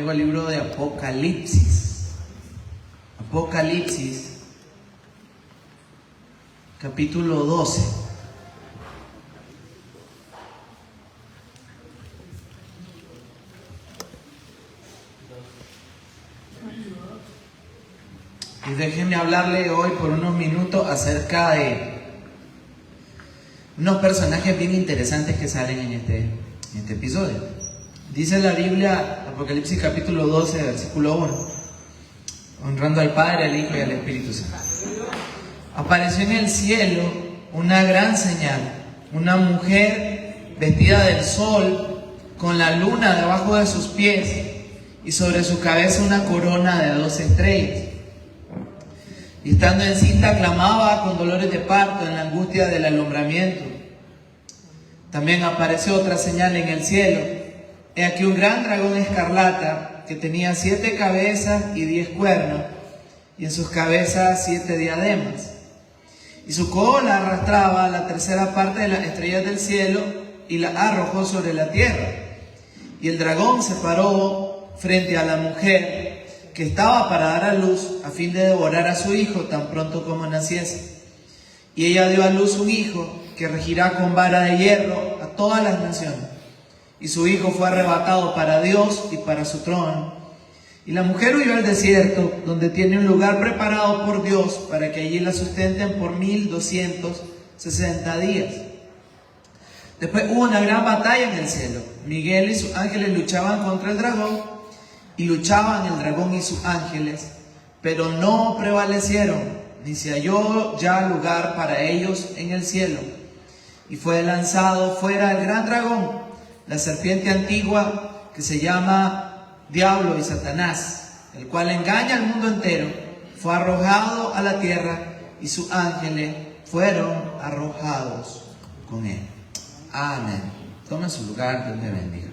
El libro de Apocalipsis. Apocalipsis, capítulo 12. Y déjenme hablarle hoy por unos minutos acerca de unos personajes bien interesantes que salen en este episodio. Dice la Biblia, Apocalipsis capítulo 12, versículo 1, honrando al Padre, al Hijo y al Espíritu Santo. Apareció en el cielo una gran señal, una mujer vestida del sol, con la luna debajo de sus pies, y sobre su cabeza una corona de 12 estrellas. Y estando encinta clamaba con dolores de parto en la angustia del alumbramiento. También apareció otra señal en el cielo. He aquí un gran dragón escarlata que tenía 7 cabezas y 10 cuernos, y en sus cabezas 7 diademas. Y su cola arrastraba la tercera parte de las estrellas del cielo y la arrojó sobre la tierra. Y el dragón se paró frente a la mujer que estaba para dar a luz, a fin de devorar a su hijo tan pronto como naciese. Y ella dio a luz un hijo que regirá con vara de hierro a todas las naciones. Y su hijo fue arrebatado para Dios y para su trono. Y la mujer huyó al desierto, donde tiene un lugar preparado por Dios, para que allí la sustenten por 1260 días. Después hubo una gran batalla en el cielo. Miguel y sus ángeles luchaban contra el dragón, y luchaban el dragón y sus ángeles, pero no prevalecieron, ni se halló ya lugar para ellos en el cielo. Y fue lanzado fuera el gran dragón, la serpiente antigua, que se llama Diablo y Satanás, el cual engaña al mundo entero. Fue arrojado a la tierra, y sus ángeles fueron arrojados con él. Amén. Toma su lugar, Dios me bendiga.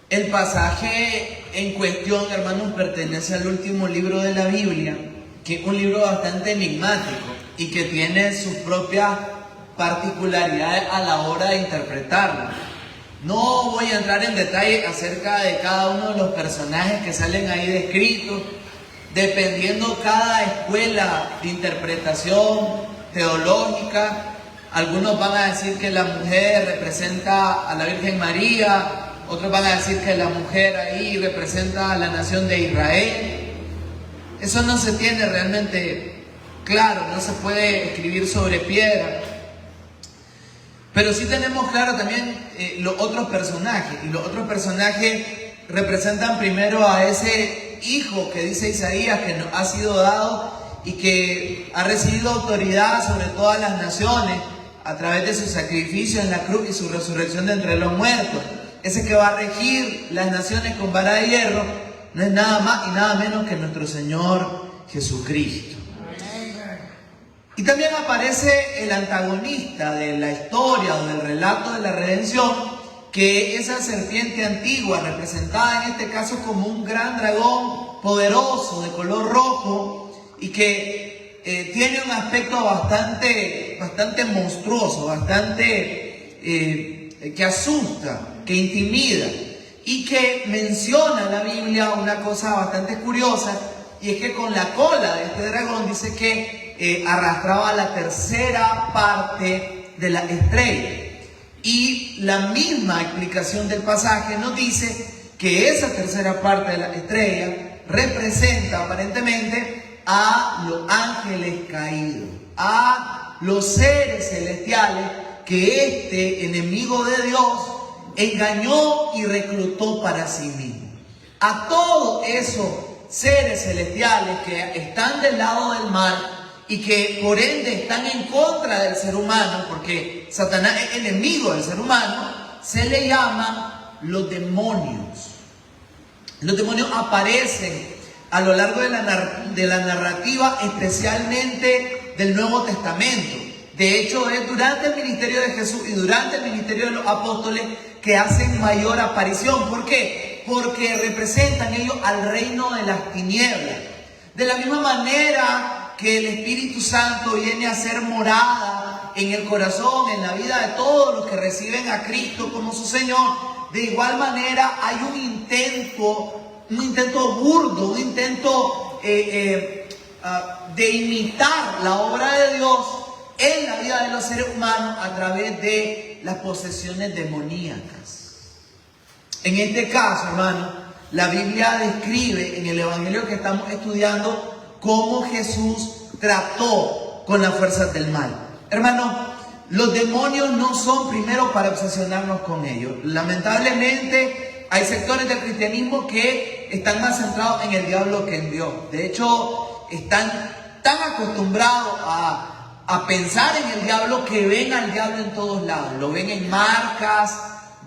El pasaje en cuestión, hermanos, pertenece al último libro de la Biblia, que es un libro bastante enigmático y que tiene sus propias particularidades a la hora de interpretarlo. No voy a entrar en detalle acerca de cada uno de los personajes que salen ahí descritos, dependiendo cada escuela de interpretación teológica. Algunos van a decir que la mujer representa a la Virgen María, otros van a decir que la mujer ahí representa a la nación de Israel. Eso no se tiene realmente claro, no se puede escribir sobre piedra. Pero sí tenemos claro también los otros personajes. Y los otros personajes representan primero a ese hijo que dice Isaías que nos ha sido dado y que ha recibido autoridad sobre todas las naciones a través de su sacrificio en la cruz y su resurrección de entre los muertos. Ese que va a regir las naciones con vara de hierro no es nada más y nada menos que nuestro Señor Jesucristo. Y también aparece el antagonista de la historia o del relato de la redención, que es esa serpiente antigua, representada en este caso como un gran dragón poderoso de color rojo y que tiene un aspecto bastante monstruoso, bastante que asusta, que intimida, y que menciona la Biblia una cosa bastante curiosa, y es que con la cola de este dragón dice que arrastraba la tercera parte de la estrella. Y la misma explicación del pasaje nos dice que esa tercera parte de la estrella representa aparentemente a los ángeles caídos, a los seres celestiales que este enemigo de Dios engañó y reclutó para sí mismo. A todos esos seres celestiales que están del lado del mal y que por ende están en contra del ser humano, porque Satanás es enemigo del ser humano, se le llama los demonios. Los demonios aparecen a lo largo de la narrativa, especialmente del Nuevo Testamento. De hecho, es durante el ministerio de Jesús y durante el ministerio de los apóstoles que hacen mayor aparición. ¿Por qué? Porque representan ellos al reino de las tinieblas. De la misma manera que el Espíritu Santo viene a ser morada en el corazón, en la vida de todos los que reciben a Cristo como su Señor, de igual manera hay un intento burdo, un intento de imitar la obra de Dios en la vida de los seres humanos a través de las posesiones demoníacas. En este caso, hermano, la Biblia describe en el Evangelio que estamos estudiando cómo Jesús trató con las fuerzas del mal. Hermano, los demonios no son primero para obsesionarnos con ellos. Lamentablemente, hay sectores del cristianismo que están más centrados en el diablo que en Dios. De hecho, están tan acostumbrados a pensar en el diablo que ven al diablo en todos lados. Lo ven en marcas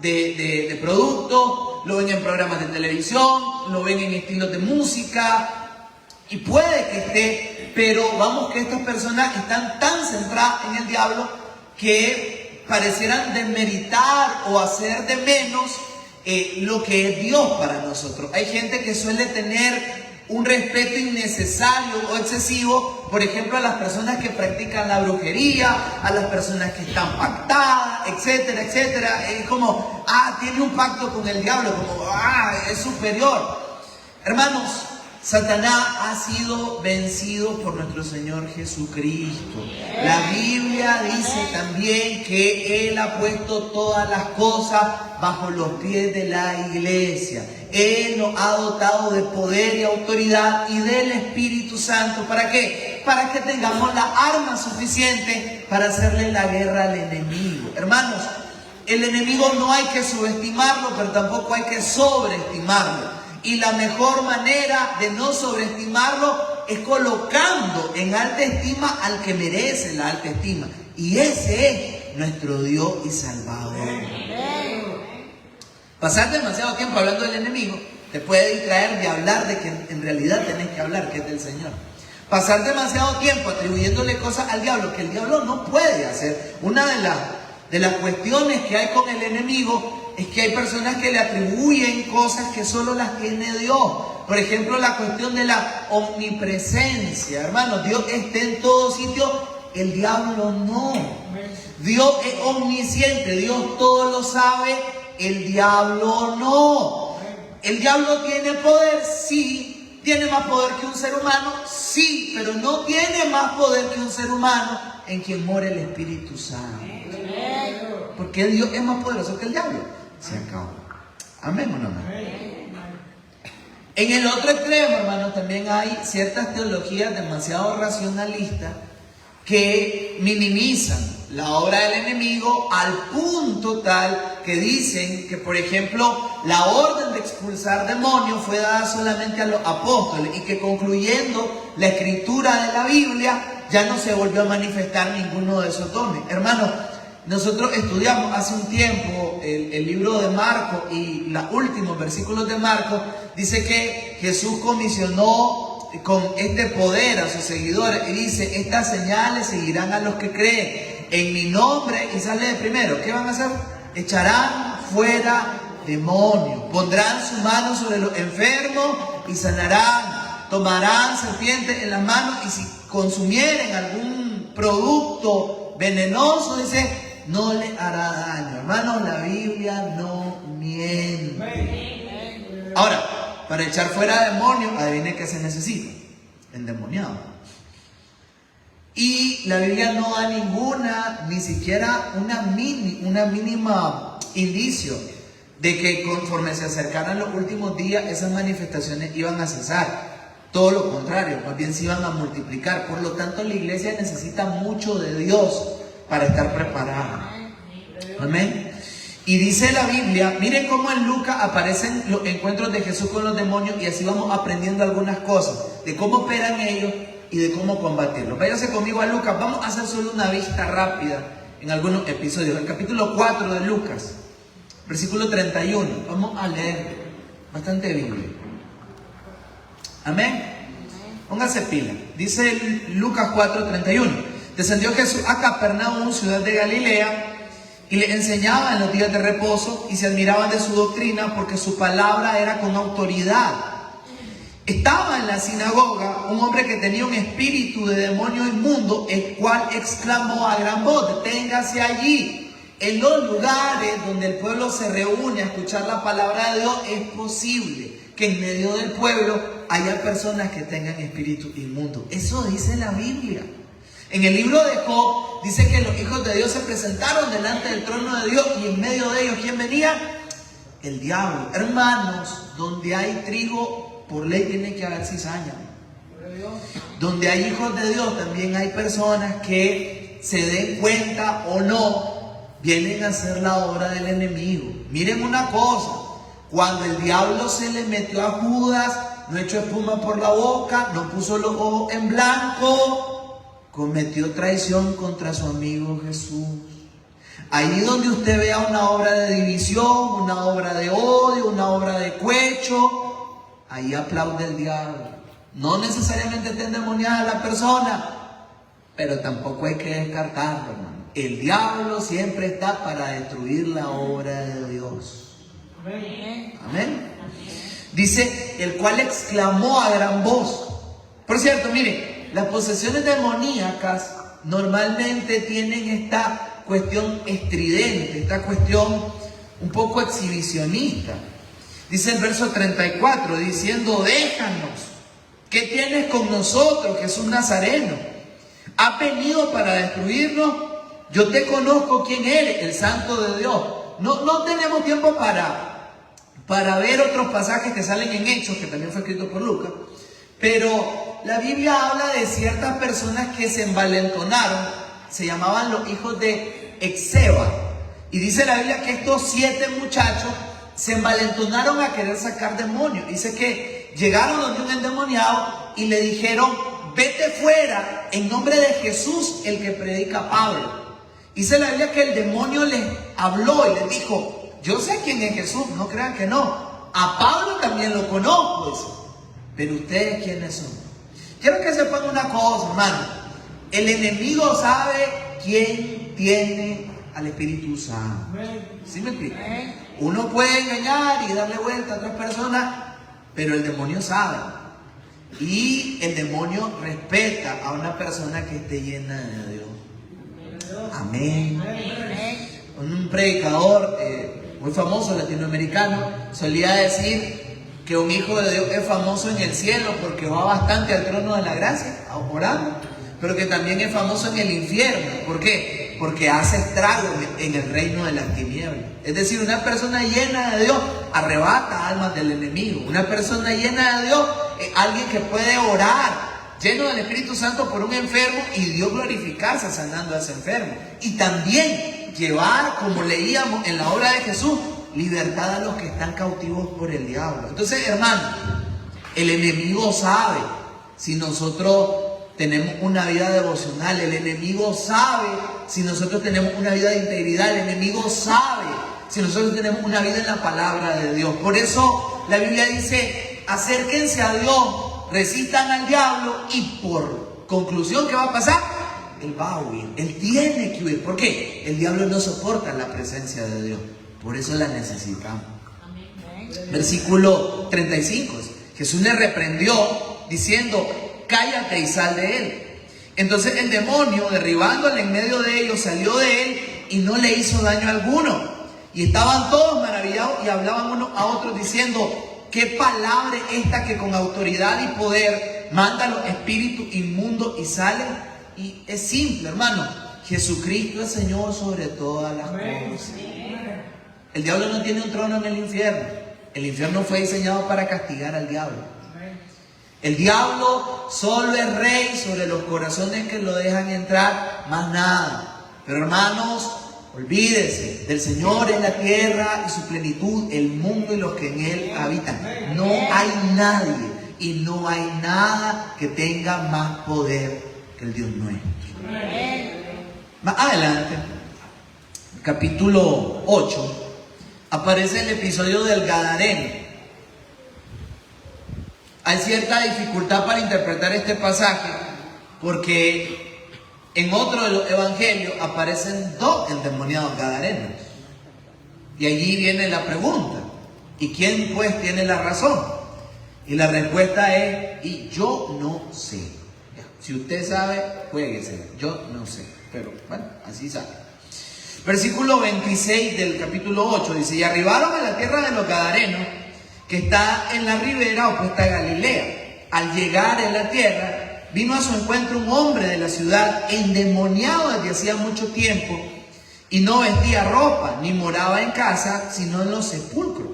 de productos, lo ven en programas de televisión, lo ven en estilos de música. Y puede que esté, pero vamos que estas personas están tan centradas en el diablo que parecieran demeritar o hacer de menos lo que es Dios para nosotros. Hay gente que suele tener un respeto innecesario o excesivo, por ejemplo, a las personas que practican la brujería, a las personas que están pactadas, etcétera, etcétera. Es como, tiene un pacto con el diablo, como, es superior. Hermanos, Satanás ha sido vencido por nuestro Señor Jesucristo. La Biblia dice también que Él ha puesto todas las cosas bajo los pies de la iglesia. Él nos ha dotado de poder y autoridad y del Espíritu Santo. ¿Para qué? Para que tengamos la arma suficiente para hacerle la guerra al enemigo. Hermanos, el enemigo no hay que subestimarlo, pero tampoco hay que sobreestimarlo. Y la mejor manera de no sobreestimarlo es colocando en alta estima al que merece la alta estima. Y ese es nuestro Dios y Salvador. Pasar demasiado tiempo hablando del enemigo te puede distraer de hablar de que en realidad tenés que hablar, que es del Señor. Pasar demasiado tiempo atribuyéndole cosas al diablo que el diablo no puede hacer. Una de las cuestiones que hay con el enemigo es que hay personas que le atribuyen cosas que solo las tiene Dios. Por ejemplo, la cuestión de la omnipresencia. Hermanos, Dios está en todo sitio, el diablo no. Dios es omnisciente, Dios todo lo sabe, el diablo no. ¿El diablo tiene poder? Sí. ¿Tiene más poder que un ser humano? Sí, pero no tiene más poder que un ser humano en quien mora el Espíritu Santo. Porque Dios es más poderoso que el diablo. Se acabó. Amén o no amén. En el otro extremo, hermanos, también hay ciertas teologías demasiado racionalistas que minimizan la obra del enemigo al punto tal que dicen que, por ejemplo, la orden de expulsar demonios fue dada solamente a los apóstoles y que concluyendo la escritura de la Biblia ya no se volvió a manifestar ninguno de esos dones. Hermanos, nosotros estudiamos hace un tiempo el libro de Marcos y los últimos versículos de Marcos. Dice que Jesús comisionó con este poder a sus seguidores y dice: estas señales seguirán a los que creen en mi nombre. Y sale de primero, ¿qué van a hacer? Echarán fuera demonios, pondrán su mano sobre los enfermos y sanarán, tomarán serpientes en las manos y si consumieren algún producto venenoso, dice, no le hará daño. Hermanos, la Biblia no miente. Ahora, para echar fuera demonios, adivine qué se necesita: endemoniado. Y la Biblia no da ni siquiera una mínima indicio de que conforme se acercaran los últimos días, esas manifestaciones iban a cesar. Todo lo contrario, más bien se iban a multiplicar. Por lo tanto, la iglesia necesita mucho de Dios para estar preparada. Amén. Y dice la Biblia, miren cómo en Lucas aparecen los encuentros de Jesús con los demonios y así vamos aprendiendo algunas cosas de cómo operan ellos y de cómo combatirlos. Váyase conmigo a Lucas, vamos a hacer solo una vista rápida en algunos episodios. El capítulo 4 de Lucas, versículo 31, vamos a leer bastante Biblia. Amén. Póngase pila. Dice Lucas 4:31. Descendió Jesús a Capernaum, ciudad de Galilea, y le enseñaba en los días de reposo, y se admiraban de su doctrina, porque su palabra era con autoridad. Estaba en la sinagoga un hombre que tenía un espíritu de demonio inmundo, el cual exclamó a gran voz: deténgase allí. En los lugares donde el pueblo se reúne a escuchar la palabra de Dios, es posible que en medio del pueblo haya personas que tengan espíritu inmundo. Eso dice la Biblia. En el libro de Job dice que los hijos de Dios se presentaron delante del trono de Dios y en medio de ellos, ¿quién venía? El diablo. Hermanos, donde hay trigo, por ley tiene que haber cizaña. Donde hay hijos de Dios, también hay personas que se den cuenta o no, vienen a hacer la obra del enemigo. Miren una cosa, cuando el diablo se le metió a Judas, no echó espuma por la boca, no puso los ojos en blanco, cometió traición contra su amigo Jesús. Ahí donde usted vea una obra de división, una obra de odio, una obra de cohecho, ahí aplaude el diablo. No necesariamente está endemoniada la persona, pero tampoco hay que descartarlo, hermano. El diablo siempre está para destruir la obra de Dios. Amén. Amén. Dice, el cual exclamó a gran voz. Por cierto, miren, las posesiones demoníacas normalmente tienen esta cuestión estridente, esta cuestión un poco exhibicionista. Dice el verso 34, diciendo: déjanos, ¿qué tienes con nosotros, Jesús Nazareno? ¿Has venido para destruirnos? Yo te conozco quién eres, el Santo de Dios. No tenemos tiempo para ver otros pasajes que salen en Hechos, que también fue escrito por Lucas. Pero la Biblia habla de ciertas personas que se envalentonaron, se llamaban los hijos de Exeba. Y dice la Biblia que estos 7 muchachos se envalentonaron a querer sacar demonios. Dice que llegaron donde un endemoniado y le dijeron: vete fuera en nombre de Jesús, el que predica Pablo. Dice la Biblia que el demonio les habló y les dijo: yo sé quién es Jesús, no crean que no. A Pablo también lo conozco, dice. Pero ustedes, ¿quiénes son? Quiero que sepan una cosa, hermano. El enemigo sabe quién tiene al Espíritu Santo. ¿Sí me explico? Uno puede engañar y darle vuelta a otras personas, pero el demonio sabe. Y el demonio respeta a una persona que esté llena de Dios. Amén. Un predicador muy famoso latinoamericano solía decir que un hijo de Dios es famoso en el cielo porque va bastante al trono de la gracia, orando, pero que también es famoso en el infierno. ¿Por qué? Porque hace estragos en el reino de las tinieblas. Es decir, una persona llena de Dios arrebata almas del enemigo. Una persona llena de Dios es alguien que puede orar lleno del Espíritu Santo por un enfermo y Dios glorificarse sanando a ese enfermo. Y también llevar, como leíamos en la obra de Jesús, libertad a los que están cautivos por el diablo. Entonces, hermano, el enemigo sabe si nosotros tenemos una vida devocional. El enemigo sabe si nosotros tenemos una vida de integridad. El enemigo sabe si nosotros tenemos una vida en la palabra de Dios. Por eso la Biblia dice: acérquense a Dios, resistan al diablo, y por conclusión, ¿qué va a pasar? Él va a huir, él tiene que huir. ¿Por qué? El diablo no soporta la presencia de Dios, por eso la necesitamos. Versículo 35, Jesús le reprendió diciendo: cállate y sal de él. Entonces el demonio, derribándole en medio de ellos, salió de él y no le hizo daño alguno. Y estaban todos maravillados y hablaban unos a otros diciendo: ¿qué palabra es esta que con autoridad y poder manda los espíritus inmundos y salen? Y es simple, hermano. Jesucristo es Señor sobre todas las cosas. El diablo no tiene un trono en el infierno. El infierno fue diseñado para castigar al diablo. El diablo solo es rey sobre los corazones que lo dejan entrar, más nada. Pero hermanos, olvídese del Señor en la tierra y su plenitud, el mundo y los que en él habitan. No hay nadie y no hay nada que tenga más poder que el Dios nuestro. Más adelante, capítulo 8, aparece el episodio del Gadareno. Hay cierta dificultad para interpretar este pasaje porque en otro de los evangelios aparecen 2 endemoniados gadarenos. Y allí viene la pregunta: ¿y quién pues tiene la razón? Y la respuesta es, y yo no sé. Si usted sabe, juéguese. Yo no sé. Pero bueno, así sale. Versículo 26 del capítulo 8 dice, y arribaron a la tierra de los Gadarenos, que está en la ribera opuesta a Galilea. Al llegar en la tierra, vino a su encuentro un hombre de la ciudad, endemoniado desde hacía mucho tiempo, y no vestía ropa, ni moraba en casa, sino en los sepulcros.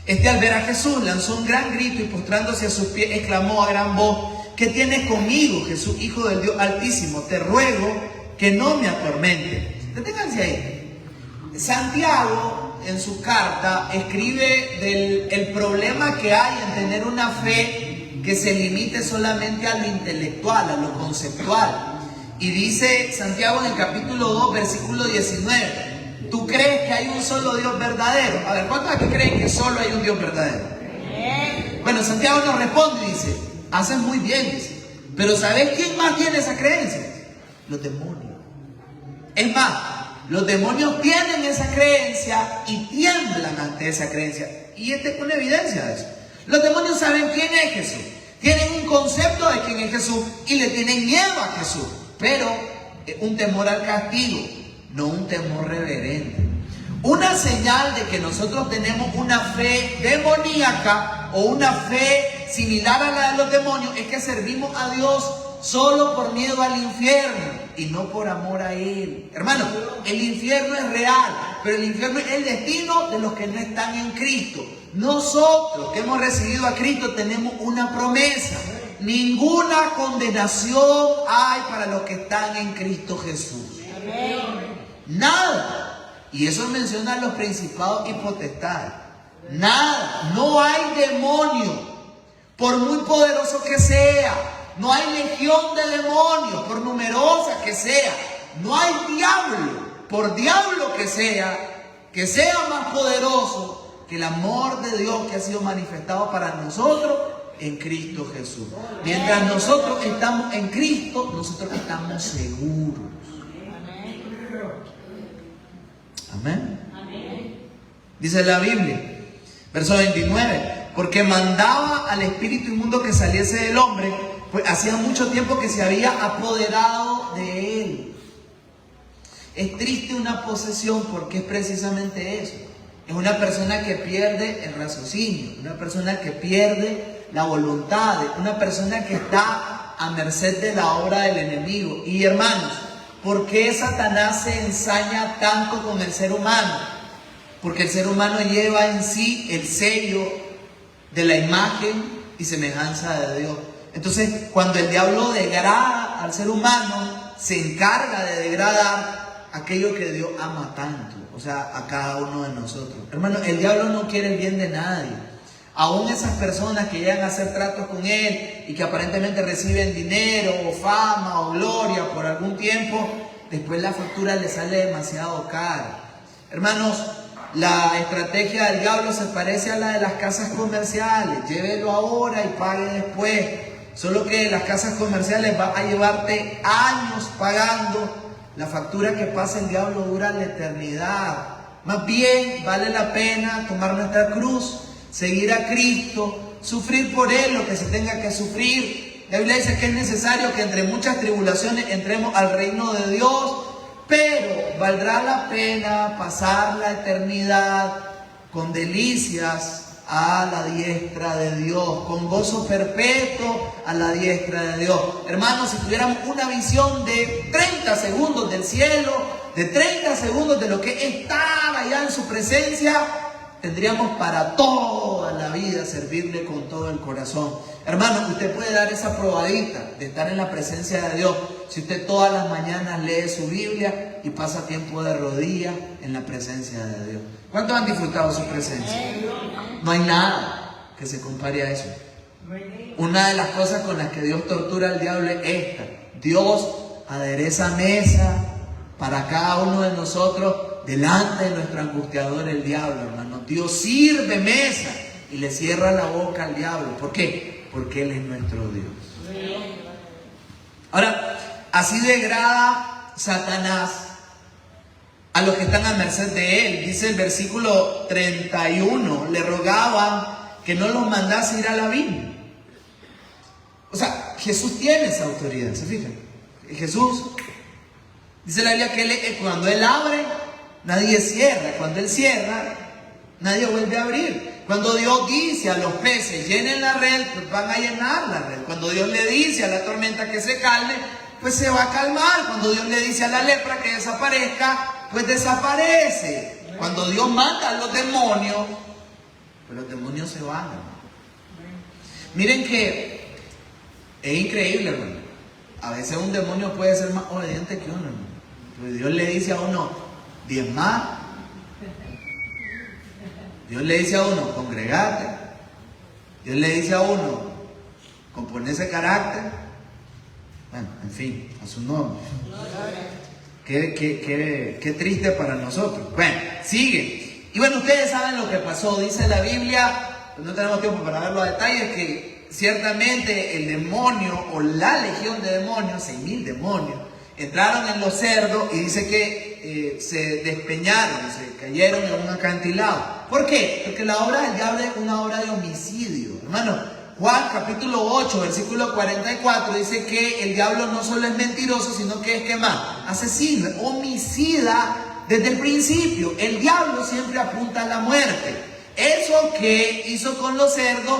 Este, al ver a Jesús, lanzó un gran grito y postrándose a sus pies, exclamó a gran voz, ¿qué tienes conmigo, Jesús, Hijo del Dios Altísimo? Te ruego que no me atormente. Deténganse ahí. Santiago, en su carta, escribe del problema que hay en tener una fe que se limite solamente a lo intelectual, a lo conceptual. Y dice Santiago en el capítulo 2, versículo 19, ¿tú crees que hay un solo Dios verdadero? A ver, ¿cuántos aquí creen que solo hay un Dios verdadero? Bueno, Santiago nos responde y dice, haces muy bien, dice, pero ¿sabes quién más tiene esa creencia? Los demonios. Es más, los demonios tienen esa creencia y tiemblan ante esa creencia. Y este es una evidencia de eso. Los demonios saben quién es Jesús. Tienen un concepto de quién es Jesús y le tienen miedo a Jesús. Pero un temor al castigo, no un temor reverente. Una señal de que nosotros tenemos una fe demoníaca o una fe similar a la de los demonios es que servimos a Dios solo por miedo al infierno y no por amor a Él. Hermano, el infierno es real, pero el infierno es el destino de los que no están en Cristo. Nosotros que hemos recibido a Cristo tenemos una promesa. Ninguna condenación hay para los que están en Cristo Jesús. Nada. Y eso menciona a los principados y potestades. Nada. No hay demonio, por muy poderoso que sea. No hay legión de demonios, por numerosa que sea. No hay diablo, por diablo que sea más poderoso que el amor de Dios que ha sido manifestado para nosotros en Cristo Jesús. Mientras nosotros estamos en Cristo, nosotros estamos seguros. Amén. Dice la Biblia, verso 29, porque mandaba al espíritu inmundo que saliese del hombre, pues hacía mucho tiempo que se había apoderado de él. Es triste una posesión porque es precisamente eso. Es una persona que pierde el raciocinio, una persona que pierde la voluntad, una persona que está a merced de la obra del enemigo. Y hermanos, ¿por qué Satanás se ensaña tanto con el ser humano? Porque el ser humano lleva en sí el sello de la imagen y semejanza de Dios. Entonces, cuando el diablo degrada al ser humano, se encarga de degradar aquello que Dios ama tanto, o sea, a cada uno de nosotros. Hermano, el diablo no quiere el bien de nadie. Aún esas personas que llegan a hacer tratos con él y que aparentemente reciben dinero o fama o gloria por algún tiempo, después la factura le sale demasiado cara. Hermanos, la estrategia del diablo se parece a la de las casas comerciales. Llévelo ahora y pague después. Solo que las casas comerciales van a llevarte años pagando. La factura que pasa el diablo dura la eternidad. Más bien vale la pena tomar nuestra cruz, seguir a Cristo, sufrir por Él lo que se tenga que sufrir. La Biblia dice que es necesario que entre muchas tribulaciones entremos al reino de Dios, pero valdrá la pena pasar la eternidad con delicias a la diestra de Dios, con gozo perpetuo a la diestra de Dios. Hermanos, si tuviéramos una visión de 30 segundos del cielo, de 30 segundos de lo que es estar allá en su presencia, tendríamos para toda la vida servirle con todo el corazón. Hermano, usted puede dar esa probadita de estar en la presencia de Dios si usted todas las mañanas lee su Biblia y pasa tiempo de rodillas en la presencia de Dios. ¿Cuántos han disfrutado su presencia? No hay nada que se compare a eso. Una de las cosas con las que Dios tortura al diablo es esta: Dios adereza mesa para cada uno de nosotros delante de nuestro angustiador, el diablo, hermano. Dios sirve mesa y le cierra la boca al diablo. ¿Por qué? Porque Él es nuestro Dios. Ahora, así degrada Satanás a los que están a merced de él. Dice el versículo 31, le rogaban que no los mandase ir a la Biblia. O sea, Jesús tiene esa autoridad, ¿se fijan? Jesús, dice la Biblia que cuando Él abre, nadie cierra. Cuando Él cierra, nadie vuelve a abrir. Cuando Dios dice a los peces, llenen la red, pues van a llenar la red. Cuando Dios le dice a la tormenta que se calme, pues se va a calmar. Cuando Dios le dice a la lepra que desaparezca, pues desaparece. Cuando Dios manda a los demonios, pues los demonios se van. Miren que es increíble, hermano. A veces un demonio puede ser más obediente que uno, hermano. Pues Dios le dice a uno, diezmar. Dios le dice a uno, congregate. Dios le dice a uno, componer ese carácter. Bueno, en fin, a su nombre. Qué triste para nosotros. Bueno, sigue. Y bueno, ustedes saben lo que pasó. Dice la Biblia, no tenemos tiempo para ver los detalles, que ciertamente el demonio o la legión de demonios, 6.000 demonios, entraron en los cerdos y dice que se despeñaron, se cayeron en un acantilado. ¿Por qué? Porque la obra del diablo es una obra de homicidio. Hermano, Juan capítulo 8, versículo 44 dice que el diablo no solo es mentiroso, sino que es ¿qué más? Asesino, homicida desde el principio. El diablo siempre apunta a la muerte. Eso que hizo con los cerdos,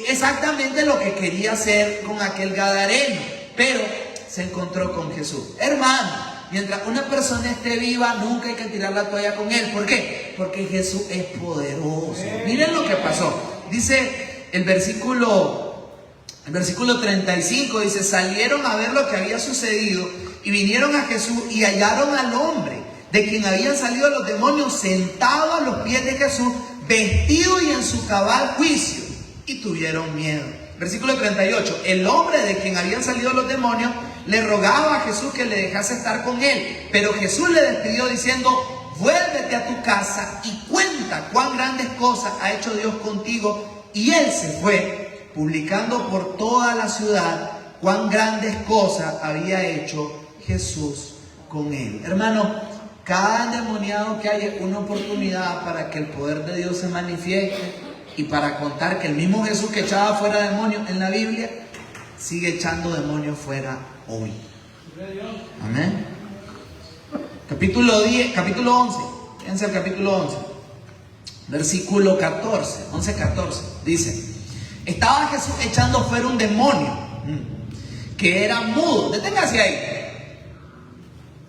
exactamente lo que quería hacer con aquel gadareno, pero se encontró con Jesús. Hermano, mientras una persona esté viva, nunca hay que tirar la toalla con él. ¿Por qué? Porque Jesús es poderoso. Miren lo que pasó. Dice el versículo 35, dice, salieron a ver lo que había sucedido y vinieron a Jesús y hallaron al hombre de quien habían salido los demonios sentado a los pies de Jesús, vestido y en su cabal juicio, y tuvieron miedo. Versículo 38, el hombre de quien habían salido los demonios le rogaba a Jesús que le dejase estar con él, pero Jesús le despidió diciendo, vuélvete a tu casa y cuenta cuán grandes cosas ha hecho Dios contigo. Y él se fue, publicando por toda la ciudad cuán grandes cosas había hecho Jesús con él. Hermano, cada endemoniado que haya es una oportunidad para que el poder de Dios se manifieste y para contar que el mismo Jesús que echaba fuera demonios en la Biblia sigue echando demonios fuera hoy. Amén. Capítulo 11. Fíjense el capítulo 11. Versículo 14. 11-14. Dice: estaba Jesús echando fuera un demonio que era mudo. Deténgase ahí.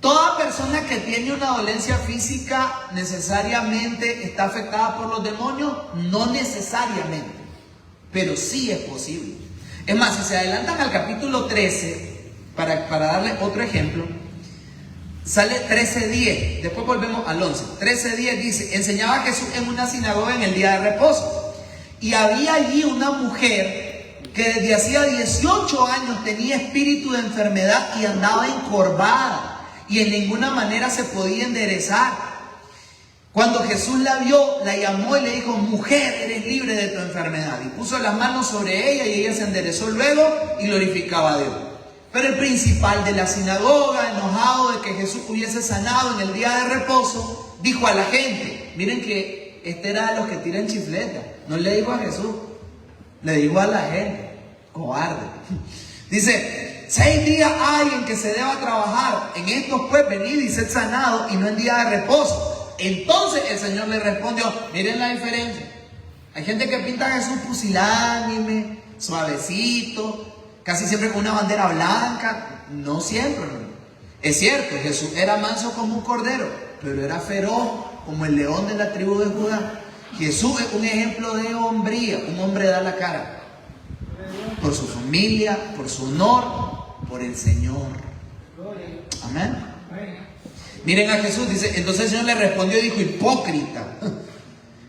Toda persona que tiene una dolencia física necesariamente está afectada por los demonios. No necesariamente, pero sí es posible. Es más, si se adelantan al capítulo 13, para darle otro ejemplo, sale 13:10, después volvemos al 11. 13:10 dice: enseñaba Jesús en una sinagoga en el día de reposo, y había allí una mujer que desde hacía 18 años tenía espíritu de enfermedad y andaba encorvada, y en ninguna manera se podía enderezar. Cuando Jesús la vio, la llamó y le dijo: mujer, eres libre de tu enfermedad. Y puso las manos sobre ella y ella se enderezó luego y glorificaba a Dios. Pero el principal de la sinagoga, enojado de que Jesús hubiese sanado en el día de reposo, dijo a la gente, miren que este era de los que tiran chifleta, no le dijo a Jesús, le dijo a la gente, cobarde. Dice: 6 días hay en que se deba trabajar, en estos pues venid y sed sanado, y no en día de reposo. Entonces el Señor le respondió, miren la diferencia. Hay gente que pinta a Jesús pusilánime, suavecito, casi siempre con una bandera blanca. No siempre, hermano. Es cierto, Jesús era manso como un cordero, pero era feroz como el león de la tribu de Judá. Jesús es un ejemplo de hombría. Un hombre da la cara por su familia, por su honor, por el Señor. Amén. Miren a Jesús, dice, entonces el Señor le respondió y dijo: hipócrita,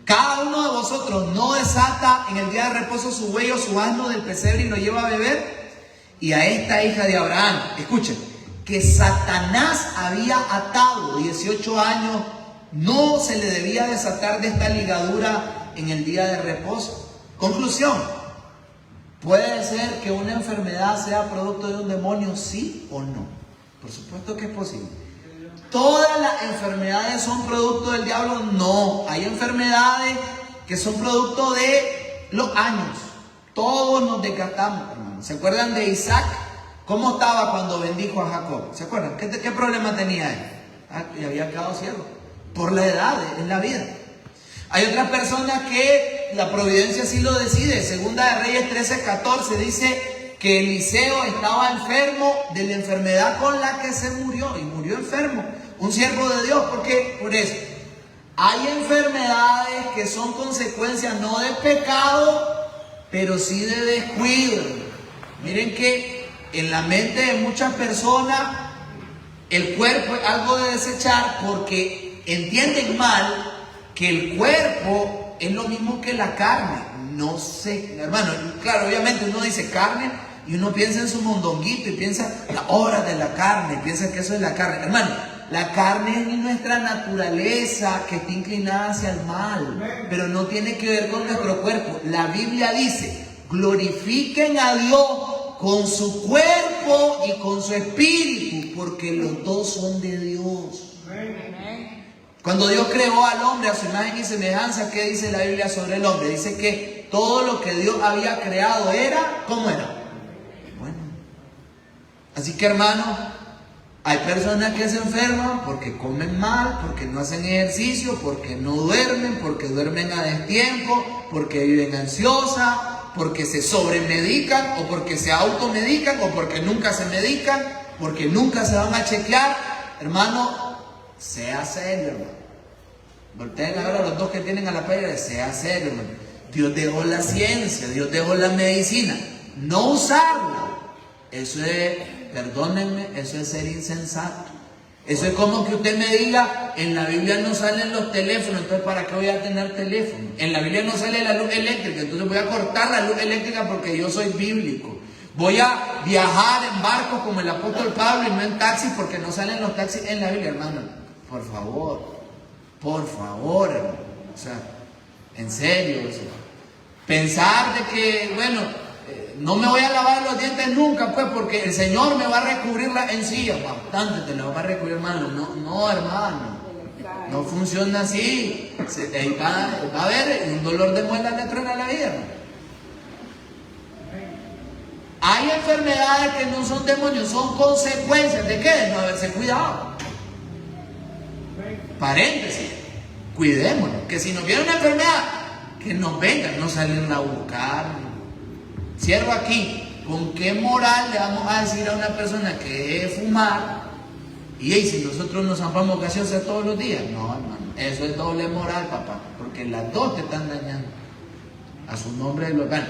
cada uno de vosotros no desata en el día de reposo su buey o su asno del pesebre y lo lleva a beber. Y a esta hija de Abraham, escuchen, que Satanás había atado 18 años, no se le debía desatar de esta ligadura en el día de reposo. Conclusión: ¿puede ser que una enfermedad sea producto de un demonio, sí o no? Por supuesto que es posible. ¿Todas las enfermedades son producto del diablo? No. Hay enfermedades que son producto de los años. Todos nos desgastamos, hermano. ¿Se acuerdan de Isaac? ¿Cómo estaba cuando bendijo a Jacob? ¿Se acuerdan? ¿Qué problema tenía él? Y había quedado ciego. Por la edad en la vida. Hay otras personas que la providencia sí lo decide. Segunda de Reyes 13:14 dice que Eliseo estaba enfermo de la enfermedad con la que se murió. Y murió enfermo. Un siervo de Dios. ¿Por qué? Por eso. Hay enfermedades que son consecuencias no de pecado, pero sí de descuido. Miren que en la mente de muchas personas el cuerpo es algo de desechar porque entienden mal que el cuerpo es lo mismo que la carne. No sé, hermano, claro, obviamente uno dice carne y uno piensa en su mondonguito y piensa las obras de la carne, piensa que eso es la carne. Hermano, la carne es nuestra naturaleza que está inclinada hacia el mal, pero no tiene que ver con nuestro cuerpo. La Biblia dice, glorifiquen a Dios con su cuerpo y con su espíritu, porque los dos son de Dios. Cuando Dios creó al hombre a su imagen y semejanza, ¿qué dice la Biblia sobre el hombre? Dice que todo lo que Dios había creado era, ¿cómo era? Bueno. Así que, hermano, hay personas que se enferman porque comen mal, porque no hacen ejercicio, porque no duermen, porque duermen a destiempo, porque viven ansiosas, porque se sobremedican o porque se automedican o porque nunca se medican, porque nunca se van a chequear. Hermano, sea serio, hermano. Volteen a ver a los dos que tienen a la pared, sea serio, hermano. Dios dejó la ciencia, Dios dejó la medicina. No usarla. Eso es, perdónenme, eso es ser insensato. Eso es como que usted me diga, en la Biblia no salen los teléfonos, entonces ¿para qué voy a tener teléfono? En la Biblia no sale la luz eléctrica, entonces voy a cortar la luz eléctrica porque yo soy bíblico. Voy a viajar en barcos como el apóstol Pablo y no en taxis porque no salen los taxis en la Biblia, hermano. Por favor, hermano. O sea, en serio, o sea, pensar de que, bueno, no me voy a lavar los dientes nunca, pues, porque el Señor me va a recubrir la encía. Bastante te lo va a recubrir, hermano. No, hermano. No funciona así. Va a haber un dolor de muela le truena la vida, hermano. Hay enfermedades que no son demonios, son consecuencias de qué? De no haberse cuidado. Paréntesis. Cuidémonos. Que si nos viene una enfermedad, que nos vengan, no salirla a buscar. Cierro aquí. ¿Con qué moral le vamos a decir a una persona que deje de fumar? Y si nosotros nos zampamos gaseosa todos los días. No, hermano. Eso es doble moral, papá. Porque las dos te están dañando. A su nombre de los ganos.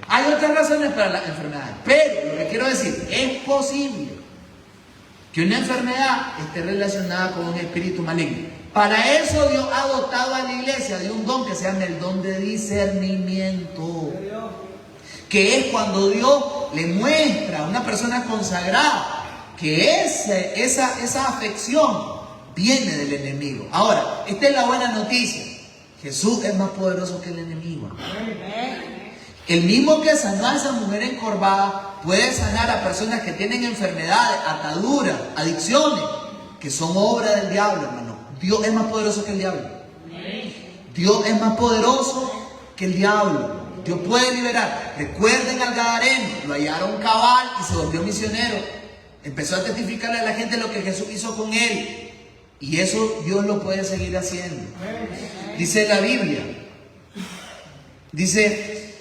Hay otras razones para las enfermedades. Pero lo que quiero decir, es posible que una enfermedad esté relacionada con un espíritu maligno. Para eso Dios ha dotado a la iglesia de un don que se llama el don de discernimiento. Que es cuando Dios le muestra a una persona consagrada que esa afección viene del enemigo. Ahora, esta es la buena noticia. Jesús es más poderoso que el enemigo. El mismo que sanó a esa mujer encorvada puede sanar a personas que tienen enfermedades, ataduras, adicciones, que son obra del diablo, hermano. Dios es más poderoso que el diablo. Dios es más poderoso que el diablo. Dios puede liberar. Recuerden al Gadareno, lo hallaron cabal y se volvió misionero. Empezó a testificarle a la gente lo que Jesús hizo con él. Y eso Dios lo puede seguir haciendo. Dice la Biblia. Dice,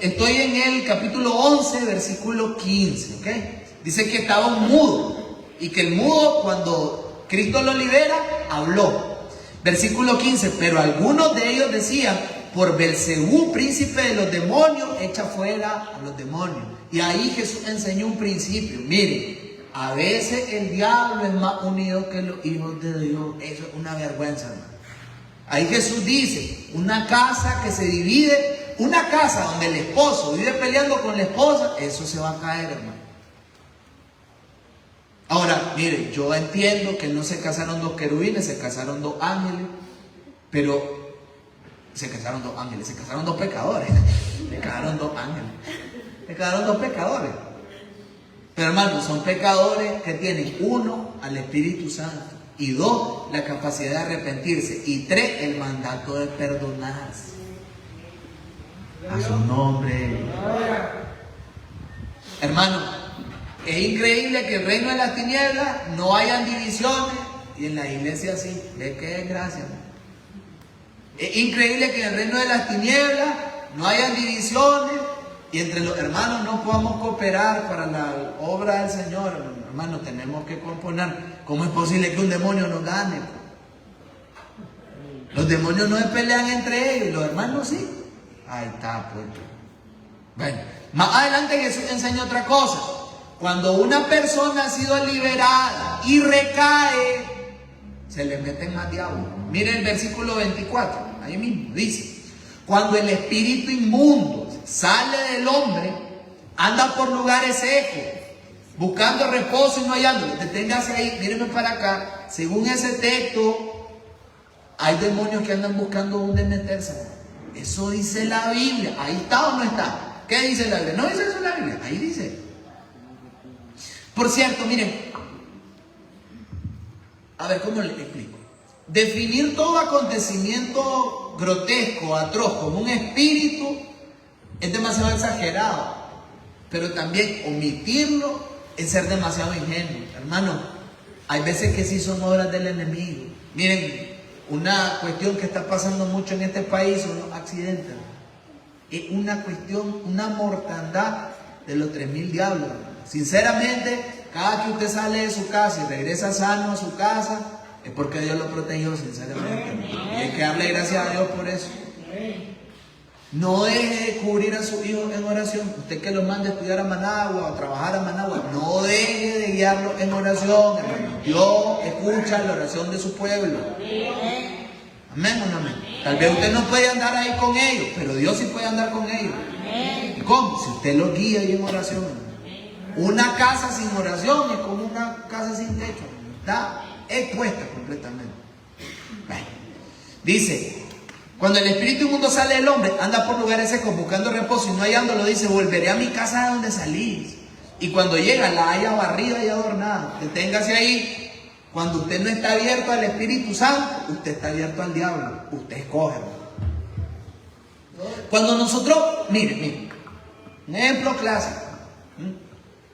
estoy en el capítulo 11, versículo 15. ¿Okay? Dice que estaba un mudo. Y que el mudo, cuando Cristo lo libera, habló. Versículo 15. Pero algunos de ellos decían, por Belcebú, príncipe de los demonios, echa fuera a los demonios. Y ahí Jesús enseñó un principio. Miren, a veces el diablo es más unido que los hijos de Dios. Eso es una vergüenza, hermano. Ahí Jesús dice, una casa que se divide, una casa donde el esposo vive peleando con la esposa, eso se va a caer, hermano. Ahora, mire, yo entiendo que no se casaron dos querubines, se casaron dos ángeles, pero se casaron dos ángeles, se casaron dos pecadores, se casaron dos ángeles, se casaron dos pecadores. Pero hermanos, son pecadores que tienen, uno, al Espíritu Santo, y dos, la capacidad de arrepentirse, y tres, el mandato de perdonarse. A su nombre. Hermano, es increíble que el reino de las tinieblas no hayan divisiones y en la iglesia sí. ¿De qué desgracia? Es increíble que en el reino de las tinieblas no hayan divisiones y entre los hermanos no podamos cooperar para la obra del Señor. Hermano, tenemos que componer. ¿Cómo es posible que un demonio nos gane? Los demonios no se pelean entre ellos, los hermanos sí. Ahí está, pues. Bueno, más adelante Jesús enseña otra cosa. Cuando una persona ha sido liberada y recae, se le meten más diablos. Miren el versículo 24, ahí mismo dice: cuando el espíritu inmundo sale del hombre, anda por lugares secos, buscando reposo y no hallándolo. Deténgase ahí, mírenme para acá. Según ese texto, hay demonios que andan buscando dónde meterse. Eso dice la Biblia. ¿Ahí está o no está? ¿Qué dice la Biblia? ¿No dice eso la Biblia? Ahí dice. Por cierto, miren. A ver, ¿cómo les explico? Definir todo acontecimiento grotesco, atroz, como un espíritu, es demasiado exagerado. Pero también omitirlo es ser demasiado ingenuo. Hermano, hay veces que sí son obras del enemigo. Miren, una cuestión que está pasando mucho en este país son los accidentes. Es una cuestión, una mortandad de los 3000 diablos. Sinceramente, cada que usted sale de su casa y regresa sano a su casa, es porque Dios lo protegió, sinceramente. Y hay que darle gracias a Dios por eso. No deje de cubrir a sus hijos en oración. Usted que los mande a estudiar a Managua o a trabajar a Managua, no deje de guiarlos en oración, hermano. Dios escucha la oración de su pueblo. Amén o no amén. Tal vez usted no puede andar ahí con ellos, pero Dios sí puede andar con ellos. ¿Y cómo? Si usted los guía ahí en oración. Una casa sin oración es como una casa sin techo. Está expuesta completamente. Bueno, dice: cuando el espíritu inmundo sale del hombre, anda por lugares secos buscando reposo y no hallándolo, dice: volveré a mi casa de donde salí. Y cuando llega, la haya barrida y adornada. Deténgase ahí. Cuando usted no está abierto al Espíritu Santo, usted está abierto al diablo. Usted escoge. Cuando nosotros, miren, un ejemplo clásico.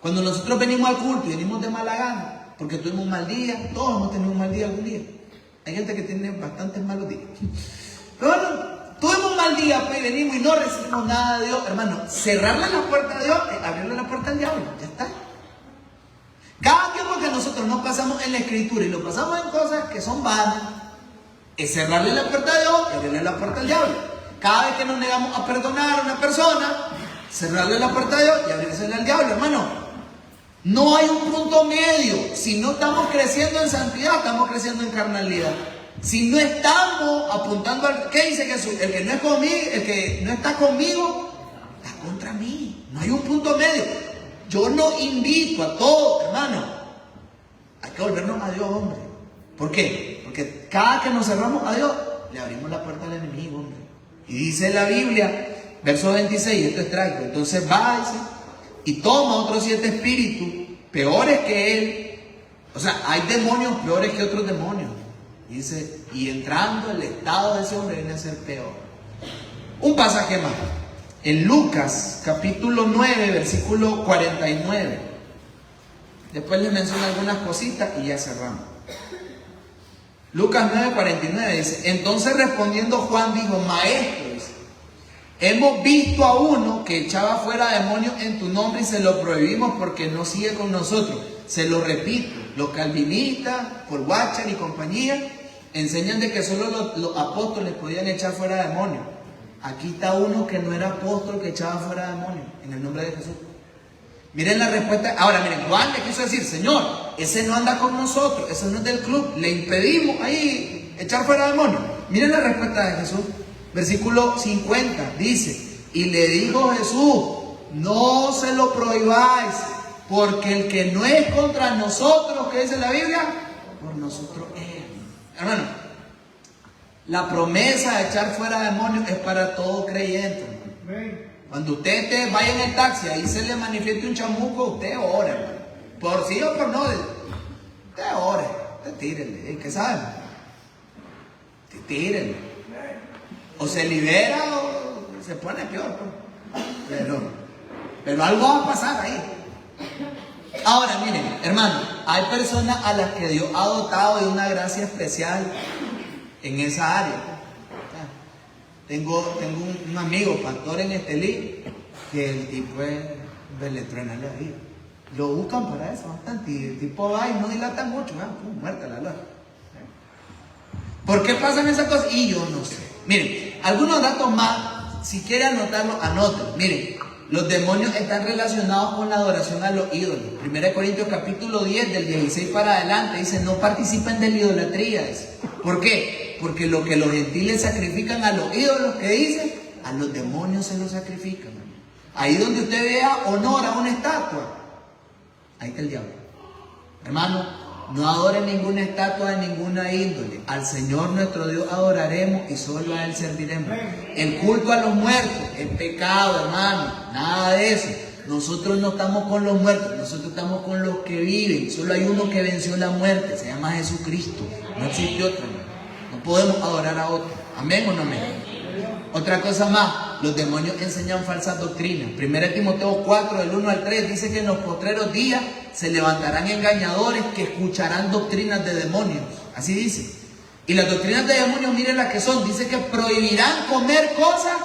Cuando nosotros venimos al culto y venimos de mala gana, porque tuvimos un mal día, todos hemos tenido un mal día algún día. Hay gente que tiene bastantes malos días. Pero bueno, tuvimos un mal día, pues venimos y no recibimos nada de Dios. Hermano, cerrarle la puerta a Dios es abrirle la puerta al diablo. Ya está. Cada tiempo que nosotros no pasamos en la Escritura y lo pasamos en cosas que son vanas, es cerrarle la puerta a Dios y abrirle la puerta al diablo. Cada vez que nos negamos a perdonar a una persona, cerrarle la puerta a Dios y abrirle al diablo, hermano. No hay un punto medio. Si no estamos creciendo en santidad, estamos creciendo en carnalidad. Si no estamos apuntando al... ¿Qué dice Jesús? El que no es conmigo, el que no está conmigo, está contra mí. No hay un punto medio. Yo no invito a todos, hermano. Hay que volvernos a Dios, hombre. ¿Por qué? Porque cada que nos cerramos a Dios, le abrimos la puerta al enemigo, hombre. Y dice la Biblia, verso 26, esto es trágico. Entonces va, dice, y toma otros 7 espíritus peores que él. O sea, hay demonios peores que otros demonios. Y dice, y entrando el estado de ese hombre viene a ser peor. Un pasaje más. En Lucas, capítulo 9, versículo 49. Después les menciono algunas cositas y ya cerramos. Lucas 9, 49 dice: entonces respondiendo Juan dijo: maestros, hemos visto a uno que echaba fuera demonios en tu nombre y se lo prohibimos porque no sigue con nosotros. Se lo repito, los calvinistas, por Watcher y compañía, enseñan de que solo los apóstoles podían echar fuera demonios. Aquí está uno que no era apóstol que echaba fuera demonios en el nombre de Jesús. Miren la respuesta. Ahora miren, Juan le quiso decir: Señor, ese no anda con nosotros, ese no es del club, le impedimos ahí echar fuera demonios. Miren la respuesta de Jesús. Versículo 50 dice: y le dijo Jesús: no se lo prohibáis, porque el que no es contra nosotros, ¿qué dice la Biblia? Por nosotros es. Hermano, la promesa de echar fuera demonios es para todo creyente. Cuando usted vaya en el taxi, ahí se le manifieste un chamuco, usted ore, hermano. Por sí o por no, usted ore, usted tírele, ¿qué sabe? Usted tírele. O se libera o se pone peor, pero algo va a pasar ahí. Ahora, miren, hermano, hay personas a las que Dios ha dotado de una gracia especial en esa área. Tengo un amigo, pastor en Estelí, que el tipo es veletruena la vida. Lo buscan para eso bastante. Y el tipo va y no dilata mucho, muerta la luz. ¿Por qué pasan esas cosas? Y yo no sé. Miren, algunos datos más, si quieren anotarlo, anótenlo. Miren, los demonios están relacionados con la adoración a los ídolos. 1 Corintios capítulo 10, del 16 para adelante, dice, no participen de la idolatría. ¿Por qué? Porque lo que los gentiles sacrifican a los ídolos, ¿qué dice? A los demonios se los sacrifican. Ahí donde usted vea honor a una estatua, ahí está el diablo. Hermano, no adoren ninguna estatua de ninguna índole. Al Señor nuestro Dios adoraremos y solo a Él serviremos. El culto a los muertos es pecado, hermano. Nada de eso. Nosotros no estamos con los muertos, nosotros estamos con los que viven. Solo hay uno que venció la muerte, se llama Jesucristo. No existe otro, hermano. No podemos adorar a otro. ¿Amén o no amén? Otra cosa más, los demonios enseñan falsas doctrinas. 1 Timoteo 4, del 1 al 3, dice que en los postreros días se levantarán engañadores que escucharán doctrinas de demonios. Así dice. Y las doctrinas de demonios, miren las que son. Dice que prohibirán comer cosas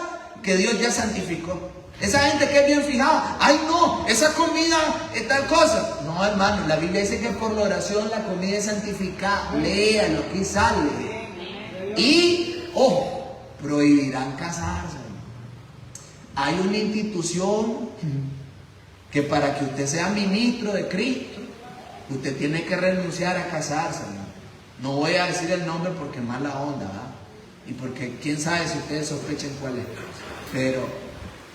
que Dios ya santificó. Esa gente que es bien fijada, ay no, esa comida es tal cosa. No, hermano, la Biblia dice que por la oración la comida es santificada. Léalo, aquí sale. Y, ojo, prohibirán casarse. Hay una institución que para que usted sea ministro de Cristo, usted tiene que renunciar a casarse. No voy a decir el nombre porque es mala onda, ¿verdad? Y porque quién sabe si ustedes sospechen cuál es. Pero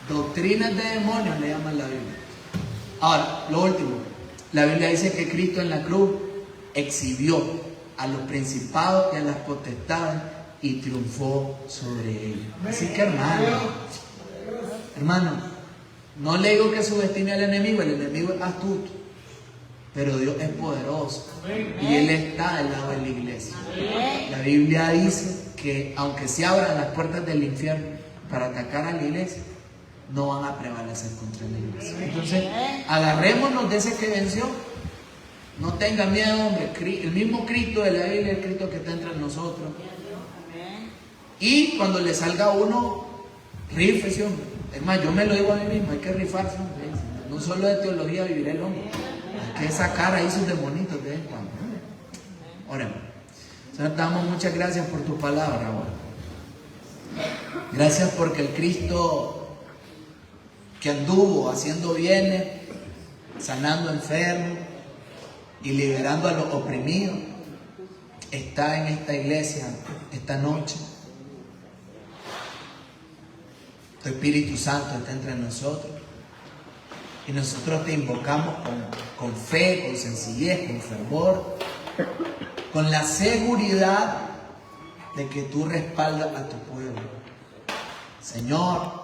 doctrinas de demonios le llaman la Biblia. Ahora, lo último, la Biblia dice que Cristo en la cruz exhibió a los principados y a las potestades y triunfó sobre ellos. Así que hermano, no le digo que subestime al enemigo, el enemigo es astuto, pero Dios es poderoso y Él está del lado de la iglesia. La Biblia dice que aunque se abran las puertas del infierno para atacar a la iglesia, no van a prevalecer contra la iglesia. Entonces, agarrémonos de ese que venció. No tenga miedo, hombre. El mismo Cristo de la Biblia, el Cristo que está entre nosotros. Y cuando le salga uno, rífese, hombre. Es más, yo me lo digo a mí mismo, hay que rifarse, hombre. No solo de teología vivirá el hombre. Hay que sacar ahí sus demonitos de vez en cuando. Oremos. Señor, te damos muchas gracias por tu palabra, ahora. Gracias porque el Cristo que anduvo haciendo bienes, sanando enfermos y liberando a los oprimidos, está en esta iglesia esta noche. Tu Espíritu Santo está entre nosotros y nosotros te invocamos con fe, con sencillez, con fervor, con la seguridad de que tú respaldas a tu pueblo. Señor,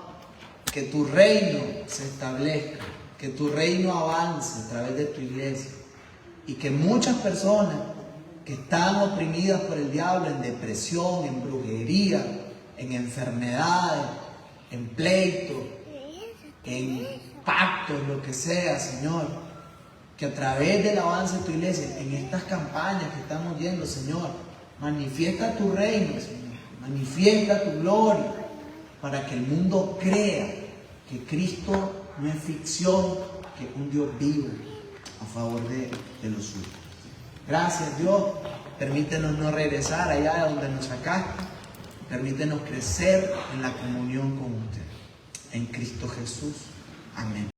que tu reino se establezca, que tu reino avance a través de tu iglesia y que muchas personas que están oprimidas por el diablo en depresión, en brujería, en enfermedades, en pleitos, en pactos, lo que sea, Señor, que a través del avance de tu iglesia, en estas campañas que estamos viendo, Señor, manifiesta tu reino, Señor, manifiesta tu gloria, para que el mundo crea que Cristo no es ficción, que es un Dios vivo a favor de los suyos. Gracias, Dios. Permítenos no regresar allá donde nos sacaste. Permítenos crecer en la comunión con usted. En Cristo Jesús. Amén.